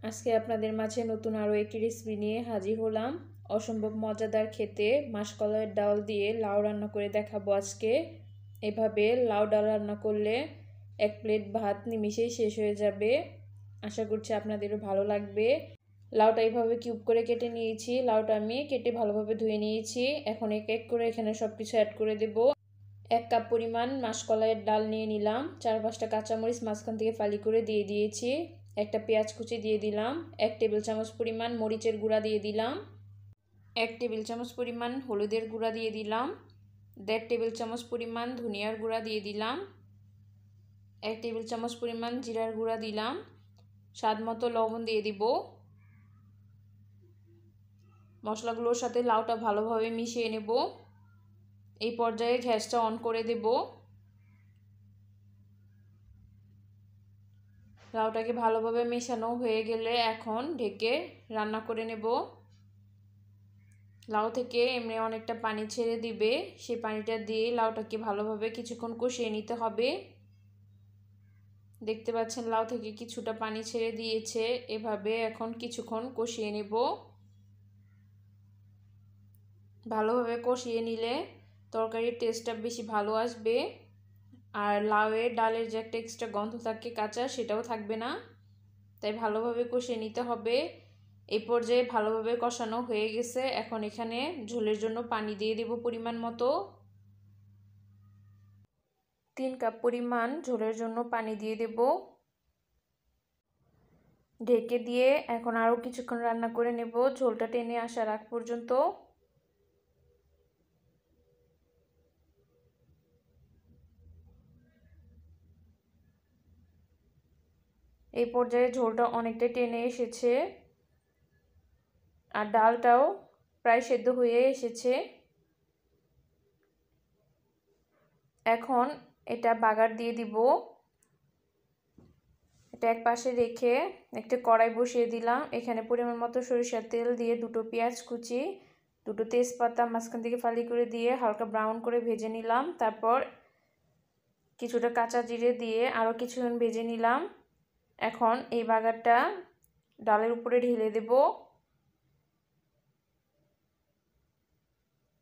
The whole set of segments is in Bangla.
আজকে আপনাদের মাঝে নতুন আরও একটি রেসিপি নিয়ে হাজির হলাম। অসম্ভব মজাদার খেতে মাসকলাইয়ের ডাল দিয়ে লাউ রান্না করে দেখাবো আজকে। এভাবে লাউ ডাল রান্না করলে এক প্লেট ভাত নিমিশেই শেষ হয়ে যাবে। আশা করছি আপনাদেরও ভালো লাগবে। লাউটা এইভাবে কিউব করে কেটে নিয়েছি। লাউটা আমি কেটে ভালোভাবে ধুয়ে নিয়েছি। এখন এক এক করে এখানে সব কিছু অ্যাড করে দেব। 1 কাপ পরিমাণ মাসকলাইয়ের ডাল নিয়ে নিলাম। 4-5টা কাঁচামরিচ মাঝখান থেকে ফালি করে দিয়ে দিয়েছি। একটা পেঁয়াজ কুচি দিয়ে দিলাম। 1 টেবিল চামচ পরিমাণ মরিচের গুঁড়া দিয়ে দিলাম। 1 টেবিল চামচ পরিমাণ হলুদের গুঁড়া দিয়ে দিলাম। 1.5 টেবিল চামচ পরিমাণ ধনিয়ার গুঁড়া দিয়ে দিলাম। 1 টেবিল চামচ পরিমাণ জিরার গুঁড়া দিলাম। স্বাদ মতো লবণ দিয়ে দিব। মশলাগুলোর সাথে লাউটা ভালোভাবে মিশিয়ে নেব। এই পর্যায়ে গ্যাসটা অন করে দেব। লাউটাকে ভালোভাবে মেশানো হয়ে গেলে এখন ঢেকে রান্না করে নেব। লাউ থেকে এমনি অনেকটা পানি ছেড়ে দিবে, সেই পানিটা দিয়ে লাউটাকে ভালোভাবে কিছুক্ষণ কষিয়ে নিতে হবে। দেখতে পাচ্ছেন লাউ থেকে কিছুটা পানি ছেড়ে দিয়েছে। এভাবে এখন কিছুক্ষণ কষিয়ে নেব। ভালোভাবে কষিয়ে নিলে তরকারির টেস্টটা বেশি ভালো আসবে, আর লাউয়ের ডালের যে একটা এক্সট্রা গন্ধ থাকে কাঁচা, সেটাও থাকবে না। তাই ভালোভাবে কষিয়ে নিতে হবে। এই পর্যায়ে ভালোভাবে কষানো হয়ে গেছে। এখন এখানে ঝোলের জন্য পানি দিয়ে দেব পরিমাণ মতো। 3 কাপ পরিমাণ ঝোলের জন্য পানি দিয়ে দেব। ঢেকে দিয়ে এখন আরও কিছুক্ষণ রান্না করে নেব, ঝোলটা টেনে আসার আগ পর্যন্ত। এই পর্যায়ে ঝোলটা অনেকটাই টেনে এসেছে আর ডালটাও প্রায় সেদ্ধ হয়ে এসেছে। এখন এটা বাগার দিয়ে দিব। এটা এক পাশে রেখে একটা কড়াই বসিয়ে দিলাম। এখানে পরিমাণ মতো সরিষার তেল দিয়ে 2টো পেঁয়াজ কুচি, 2টো তেজপাতা মাঝখান থেকে ফালি করে দিয়ে হালকা ব্রাউন করে ভেজে নিলাম। তারপর কিছুটা কাঁচা জিরে দিয়ে আরও কিছুক্ষণ ভেজে নিলাম। এখন এই বাগারটা ডালের উপরে ঢেলে দেব।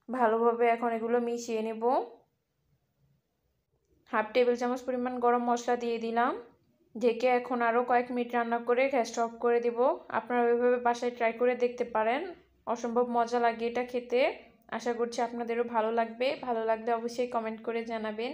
ভালোভাবে এখন এগুলো মিশিয়ে নেব। 1/2 টেবিল চামচ পরিমাণ গরম মশলা দিয়ে দিলাম। ঢেকে এখন আরও কয়েক মিনিট রান্না করে গ্যাসটা অফ করে দেব। আপনারা ওইভাবে বাসায় ট্রাই করে দেখতে পারেন। অসম্ভব মজা লাগে এটা খেতে। আশা করছি আপনাদেরও ভালো লাগবে। ভালো লাগলে অবশ্যই কমেন্ট করে জানাবেন।